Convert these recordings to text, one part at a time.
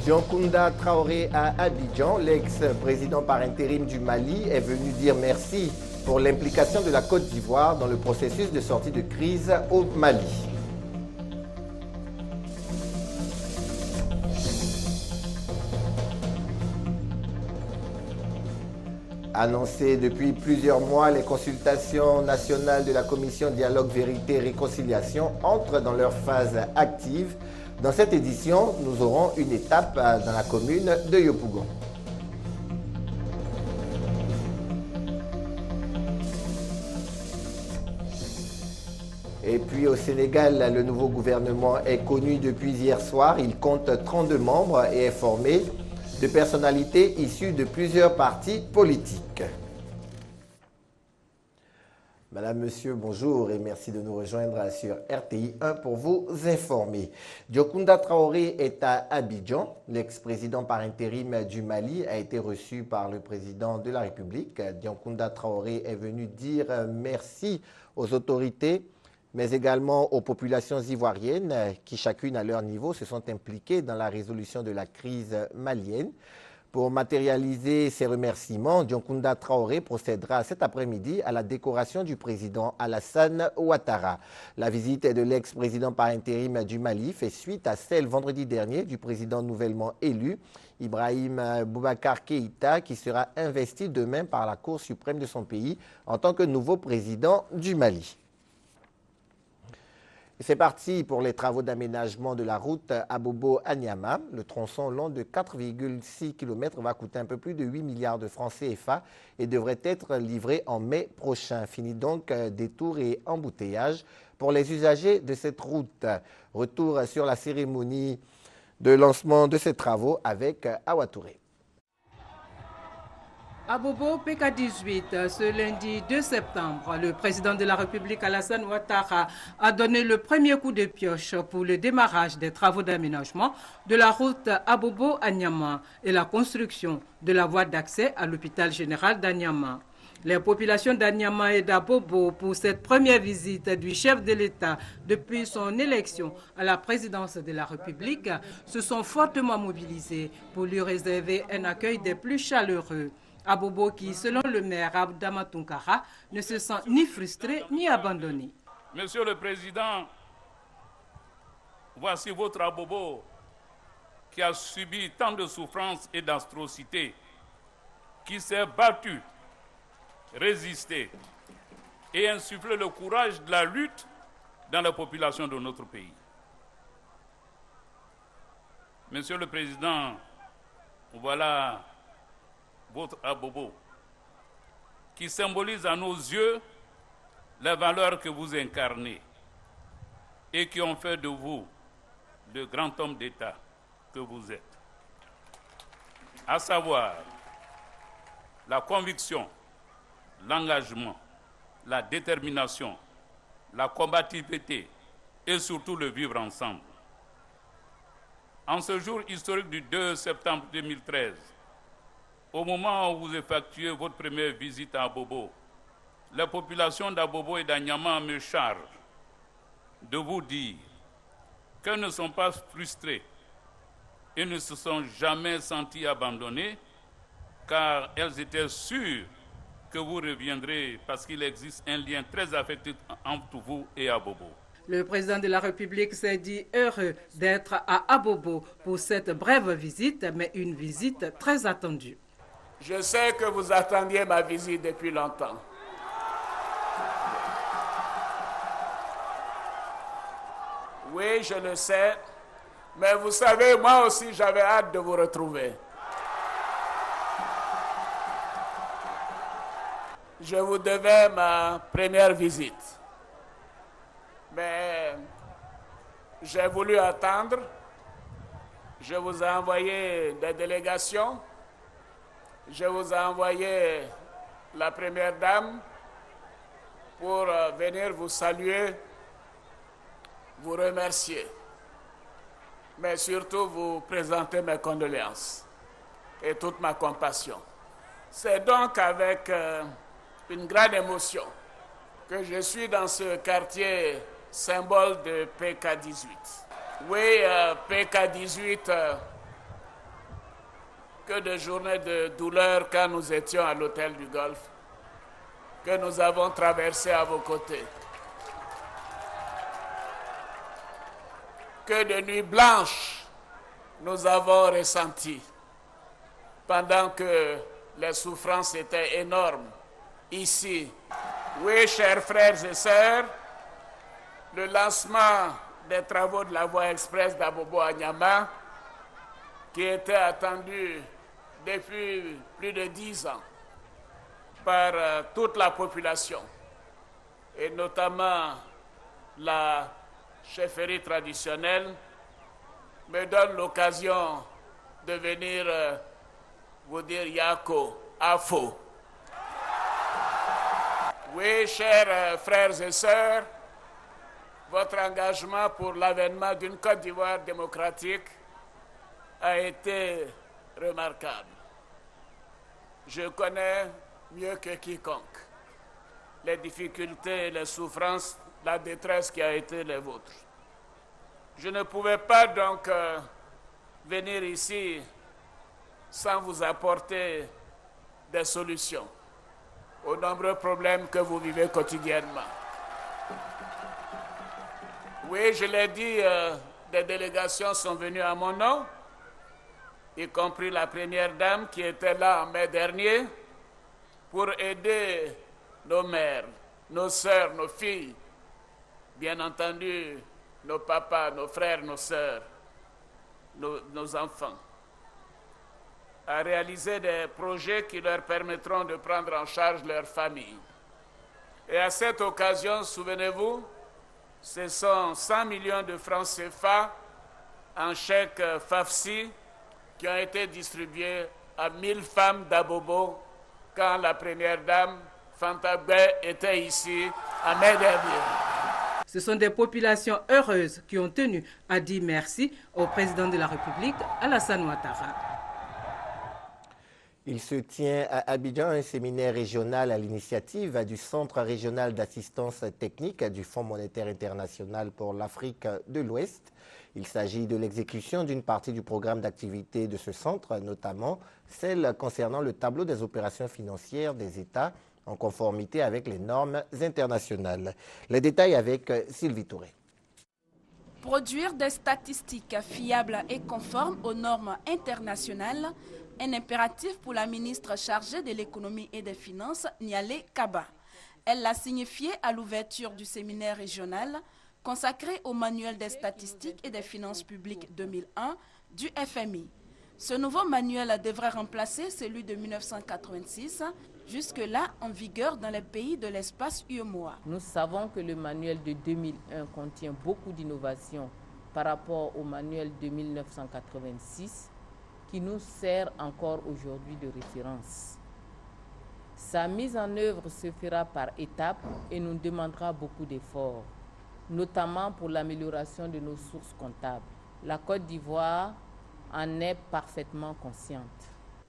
Dioncounda Traoré à Abidjan, l'ex-président par intérim du Mali, est venu dire merci pour l'implication de la Côte d'Ivoire dans le processus de sortie de crise au Mali. Annoncées depuis plusieurs mois, les consultations nationales de la Commission Dialogue Vérité Réconciliation entrent dans leur phase active. Dans cette édition, nous aurons une étape dans la commune de Yopougon. Et puis au Sénégal, le nouveau gouvernement est connu depuis hier soir. Il compte 32 membres et est formé de personnalités issues de plusieurs partis politiques. Madame, Monsieur, bonjour et merci de nous rejoindre sur RTI 1 pour vous informer. Dioncounda Traoré est à Abidjan. L'ex-président par intérim du Mali a été reçu par le président de la République. Dioncounda Traoré est venu dire merci aux autorités, mais également aux populations ivoiriennes qui, chacune à leur niveau, se sont impliquées dans la résolution de la crise malienne. Pour matérialiser ces remerciements, Dioncounda Traoré procédera cet après-midi à la décoration du président Alassane Ouattara. La visite de l'ex-président par intérim du Mali fait suite à celle vendredi dernier du président nouvellement élu, Ibrahim Boubacar Keïta, qui sera investi demain par la Cour suprême de son pays en tant que nouveau président du Mali. C'est parti pour les travaux d'aménagement de la route Abobo à Niama. Le tronçon long de 4,6 km va coûter un peu plus de 8 milliards de francs CFA et devrait être livré en mai prochain. Fini donc détour et embouteillage pour les usagers de cette route. Retour sur la cérémonie de lancement de ces travaux avec Awa Touré. À Bobo, PK18, ce lundi 2 septembre, le président de la République Alassane Ouattara a donné le premier coup de pioche pour le démarrage des travaux d'aménagement de la route Abobo à Niama et la construction de la voie d'accès à l'hôpital général d'Anyama. Les populations d'Anyama et d'Abobo, pour cette première visite du chef de l'État depuis son élection à la présidence de la République, se sont fortement mobilisées pour lui réserver un accueil des plus chaleureux. Abobo qui, selon le maire Abdama Tunkara, ne se sent ni frustré ni abandonné. Monsieur le Président, voici votre Abobo qui a subi tant de souffrances et d'atrocités, qui s'est battu, résisté et insufflé le courage de la lutte dans la population de notre pays. Monsieur le Président, voilà votre Abobo, qui symbolise à nos yeux les valeurs que vous incarnez et qui ont fait de vous le grand homme d'État que vous êtes. À savoir la conviction, l'engagement, la détermination, la combativité et surtout le vivre ensemble. En ce jour historique du 2 septembre 2013, au moment où vous effectuez votre première visite à Abobo, la population d'Abobo et d'Anyama me charge de vous dire qu'elles ne sont pas frustrées et ne se sont jamais senties abandonnées, car elles étaient sûres que vous reviendrez parce qu'il existe un lien très affectif entre vous et Abobo. Le président de la République s'est dit heureux d'être à Abobo pour cette brève visite, mais une visite très attendue. Je sais que vous attendiez ma visite depuis longtemps. Oui, je le sais, mais vous savez, moi aussi j'avais hâte de vous retrouver. Je vous devais ma première visite, mais j'ai voulu attendre. Je vous ai envoyé des délégations. Je vous ai envoyé la première dame pour venir vous saluer, vous remercier, mais surtout vous présenter mes condoléances et toute ma compassion. C'est donc avec une grande émotion que je suis dans ce quartier symbole de PK18. Oui, PK18 que de journées de douleur quand nous étions à l'hôtel du Golfe, que nous avons traversées à vos côtés. Que de nuits blanches nous avons ressenties pendant que les souffrances étaient énormes ici. Oui, chers frères et sœurs, le lancement des travaux de la voie express d'Abobo à Niama, qui était attendu depuis plus de 10 ans par toute la population, et notamment la chefferie traditionnelle, me donne l'occasion de venir vous dire Yako, Afo. Oui, chers frères et sœurs, votre engagement pour l'avènement d'une Côte d'Ivoire démocratique a été remarquable. Je connais mieux que quiconque les difficultés, les souffrances, la détresse qui a été les vôtres. Je ne pouvais pas donc venir ici sans vous apporter des solutions aux nombreux problèmes que vous vivez quotidiennement. Oui, je l'ai dit, des délégations sont venues à mon nom, y compris la première dame qui était là en mai dernier, pour aider nos mères, nos sœurs, nos filles, bien entendu, nos papas, nos frères, nos sœurs, nos enfants, à réaliser des projets qui leur permettront de prendre en charge leur famille. Et à cette occasion, souvenez-vous, ce sont 100 millions de francs CFA en chèque FAFSI qui ont été distribués à 1000 femmes d'Abobo quand la première dame, Fanta Gbé, était ici en mai dernier. Ce sont des populations heureuses qui ont tenu à dire merci au président de la République, Alassane Ouattara. Il se tient à Abidjan un séminaire régional à l'initiative du Centre régional d'assistance technique du Fonds monétaire international pour l'Afrique de l'Ouest. Il s'agit de l'exécution d'une partie du programme d'activité de ce centre, notamment celle concernant le tableau des opérations financières des États en conformité avec les normes internationales. Les détails avec Sylvie Touré. Produire des statistiques fiables et conformes aux normes internationales, un impératif pour la ministre chargée de l'économie et des finances, Nialé Kaba. Elle l'a signifié à l'ouverture du séminaire régional consacré au manuel des statistiques et des finances publiques 2001 du FMI. Ce nouveau manuel devrait remplacer celui de 1986, jusque-là en vigueur dans les pays de l'espace UEMOA. Nous savons que le manuel de 2001 contient beaucoup d'innovations par rapport au manuel de 1986 qui nous sert encore aujourd'hui de référence. Sa mise en œuvre se fera par étapes et nous demandera beaucoup d'efforts, notamment pour l'amélioration de nos sources comptables. La Côte d'Ivoire en est parfaitement consciente.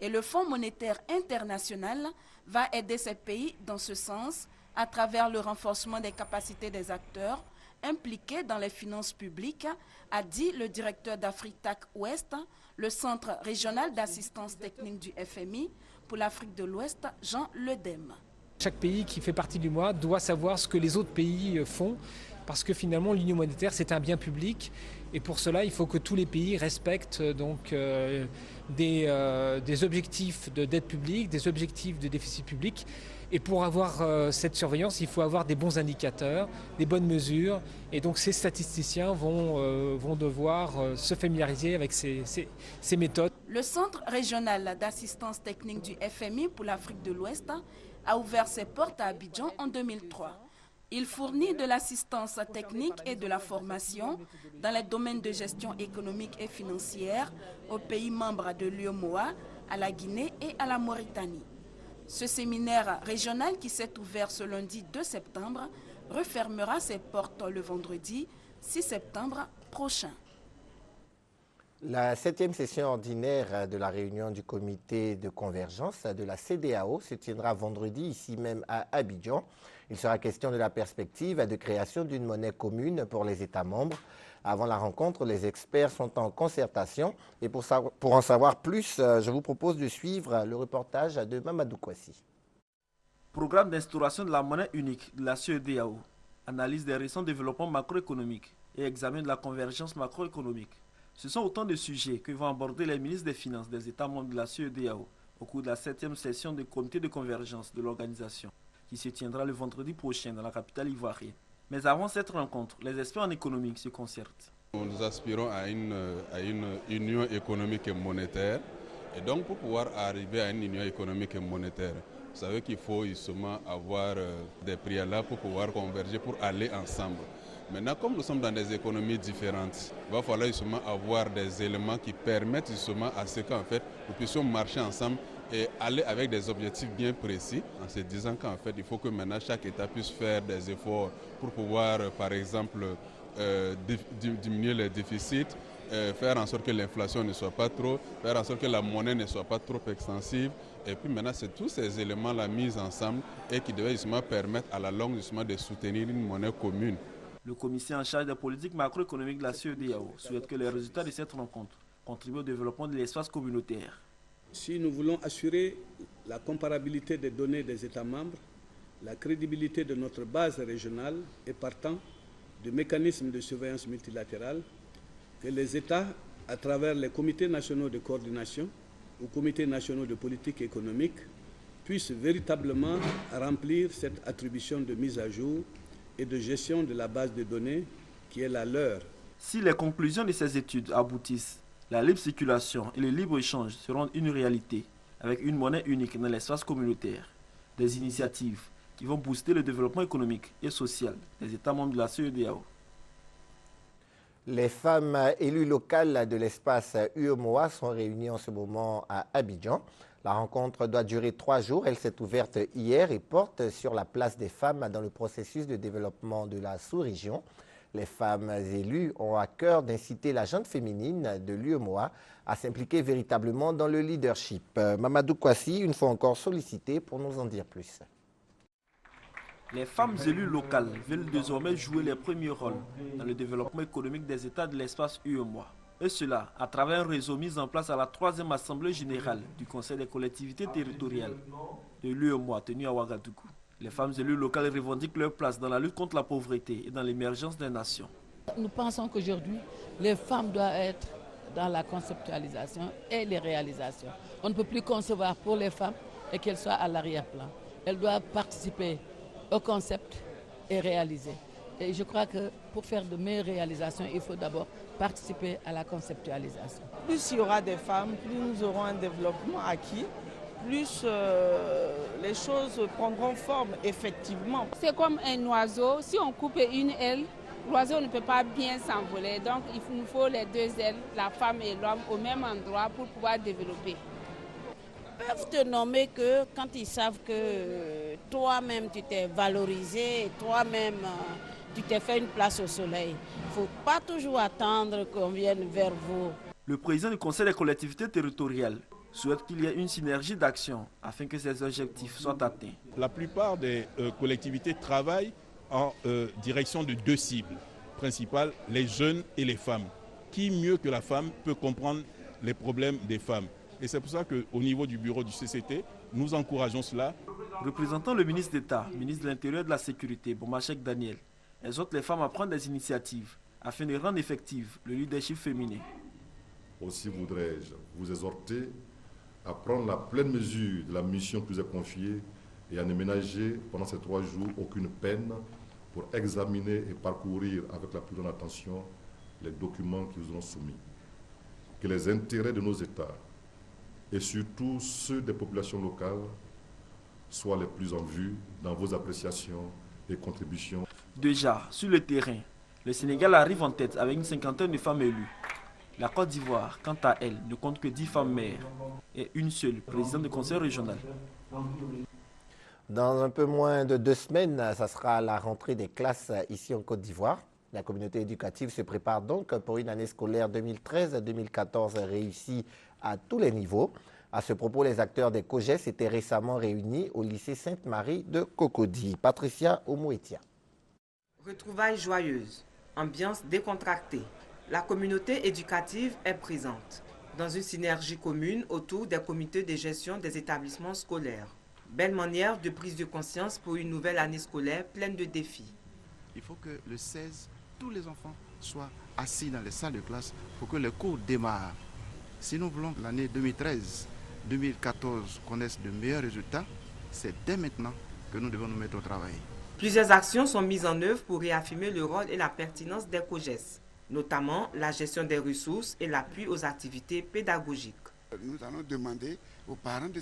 Et le Fonds monétaire international va aider ces pays dans ce sens à travers le renforcement des capacités des acteurs impliqués dans les finances publiques, a dit le directeur d'Afritac Ouest, le Centre régional d'assistance technique du FMI pour l'Afrique de l'Ouest, Jean Ledem. Chaque pays qui fait partie du MOA doit savoir ce que les autres pays font, parce que finalement l'union monétaire c'est un bien public et pour cela il faut que tous les pays respectent donc des objectifs de dette publique, des objectifs de déficit public. Et pour avoir cette surveillance, il faut avoir des bons indicateurs, des bonnes mesures. Et donc ces statisticiens vont devoir se familiariser avec ces méthodes. Le Centre régional d'assistance technique du FMI pour l'Afrique de l'Ouest a ouvert ses portes à Abidjan en 2003. Il fournit de l'assistance technique et de la formation dans les domaines de gestion économique et financière aux pays membres de l'UEMOA, à la Guinée et à la Mauritanie. Ce séminaire régional qui s'est ouvert ce lundi 2 septembre refermera ses portes le vendredi 6 septembre prochain. La 7e session ordinaire de la réunion du comité de convergence de la CEDEAO se tiendra vendredi ici même à Abidjan. Il sera question de la perspective de création d'une monnaie commune pour les États membres. Avant la rencontre, les experts sont en concertation. Et pour en savoir plus, je vous propose de suivre le reportage de Mamadou Kwasi. Programme d'instauration de la monnaie unique de la CEDEAO, analyse des récents développements macroéconomiques et examen de la convergence macroéconomique. Ce sont autant de sujets que vont aborder les ministres des Finances des États membres de la CEDEAO au cours de la 7e session du comité de convergence de l'organisation, qui se tiendra le vendredi prochain dans la capitale ivoirienne. Mais avant cette rencontre, les experts en économie se concertent. Nous aspirons à une union économique et monétaire. Et donc pour pouvoir arriver à une union économique et monétaire, vous savez qu'il faut justement avoir des préalables pour pouvoir converger, pour aller ensemble. Maintenant, comme nous sommes dans des économies différentes, il va falloir justement avoir des éléments qui permettent justement à ce qu'en fait nous puissions marcher ensemble et aller avec des objectifs bien précis, en se disant qu'en fait il faut que maintenant chaque État puisse faire des efforts pour pouvoir par exemple diminuer les déficits, faire en sorte que l'inflation ne soit pas trop, faire en sorte que la monnaie ne soit pas trop extensive. Et puis maintenant, c'est tous ces éléments-là mis ensemble et qui devaient justement permettre à la longue justement de soutenir une monnaie commune. Le commissaire en charge des politiques macroéconomiques de la CEDEAO souhaite que les résultats de cette rencontre contribuent au développement de l'espace communautaire. Si nous voulons assurer la comparabilité des données des États membres, la crédibilité de notre base régionale et partant de mécanismes de surveillance multilatérale, que les États, à travers les comités nationaux de coordination ou comités nationaux de politique économique, puissent véritablement remplir cette attribution de mise à jour et de gestion de la base de données qui est la leur. Si les conclusions de ces études aboutissent, la libre circulation et le libre-échange seront une réalité avec une monnaie unique dans l'espace communautaire. Des initiatives qui vont booster le développement économique et social des États membres de la CEDEAO. Les femmes élues locales de l'espace UEMOA sont réunies en ce moment à Abidjan. La rencontre doit durer 3 jours. Elle s'est ouverte hier et porte sur la place des femmes dans le processus de développement de la sous-région. Les femmes élues ont à cœur d'inciter la gente féminine de l'UEMOA à s'impliquer véritablement dans le leadership. Mamadou Kwasi, une fois encore sollicité pour nous en dire plus. Les femmes élues locales veulent désormais jouer les premiers rôles dans le développement économique des États de l'espace UEMOA. Et cela à travers un réseau mis en place à la 3e Assemblée générale du Conseil des collectivités territoriales de l'UEMOA tenue à Ouagadougou. Les femmes élues locales revendiquent leur place dans la lutte contre la pauvreté et dans l'émergence des nations. Nous pensons qu'aujourd'hui, les femmes doivent être dans la conceptualisation et les réalisations. On ne peut plus concevoir pour les femmes et qu'elles soient à l'arrière-plan. Elles doivent participer au concept et réaliser. Et je crois que pour faire de meilleures réalisations, il faut d'abord participer à la conceptualisation. Plus il y aura des femmes, plus nous aurons un développement acquis, plus les choses prendront forme effectivement. C'est comme un oiseau, si on coupe une aile, l'oiseau ne peut pas bien s'envoler. Donc il nous faut les 2 ailes, la femme et l'homme, au même endroit pour pouvoir développer. Ils peuvent te nommer que quand ils savent que toi-même tu t'es valorisé, toi-même tu t'es fait une place au soleil. Il ne faut pas toujours attendre qu'on vienne vers vous. Le président du Conseil des collectivités territoriales souhaite qu'il y ait une synergie d'action afin que ces objectifs soient atteints. La plupart des collectivités travaillent en direction de 2 cibles principales, les jeunes et les femmes. Qui mieux que la femme peut comprendre les problèmes des femmes? Et c'est pour ça qu'au niveau du bureau du CCT, nous encourageons cela. Représentant le ministre d'État, ministre de l'Intérieur et de la Sécurité, Boumachek Daniel, exhorte les femmes à prendre des initiatives afin de rendre effectif le leadership féminin. Aussi voudrais-je vous exhorter à prendre la pleine mesure de la mission qui vous est confiée et à ne ménager pendant ces 3 jours aucune peine pour examiner et parcourir avec la plus grande attention les documents qui vous seront soumis. Que les intérêts de nos États et surtout ceux des populations locales soient les plus en vue dans vos appréciations et contributions. Déjà, sur le terrain, le Sénégal arrive en tête avec une 50aine de femmes élues. La Côte d'Ivoire, quant à elle, ne compte que 10 femmes maires et une seule présidente du conseil régional. Dans un peu moins de 2 semaines, ça sera la rentrée des classes ici en Côte d'Ivoire. La communauté éducative se prépare donc pour une année scolaire 2013-2014 réussie à tous les niveaux. À ce propos, les acteurs des COGES étaient récemment réunis au lycée Sainte-Marie de Cocody. Patricia Omouetia. Retrouvailles joyeuses. ambiance décontractée. La communauté éducative est présente, dans une synergie commune autour des comités de gestion des établissements scolaires. Belle manière de prise de conscience pour une nouvelle année scolaire pleine de défis. Il faut que le 16, tous les enfants soient assis dans les salles de classe pour que les cours démarrent. Si nous voulons que l'année 2013-2014 connaisse de meilleurs résultats, c'est dès maintenant que nous devons nous mettre au travail. Plusieurs actions sont mises en œuvre pour réaffirmer le rôle et la pertinence des COJES, notamment la gestion des ressources et l'appui aux activités pédagogiques. Nous allons demander aux parents de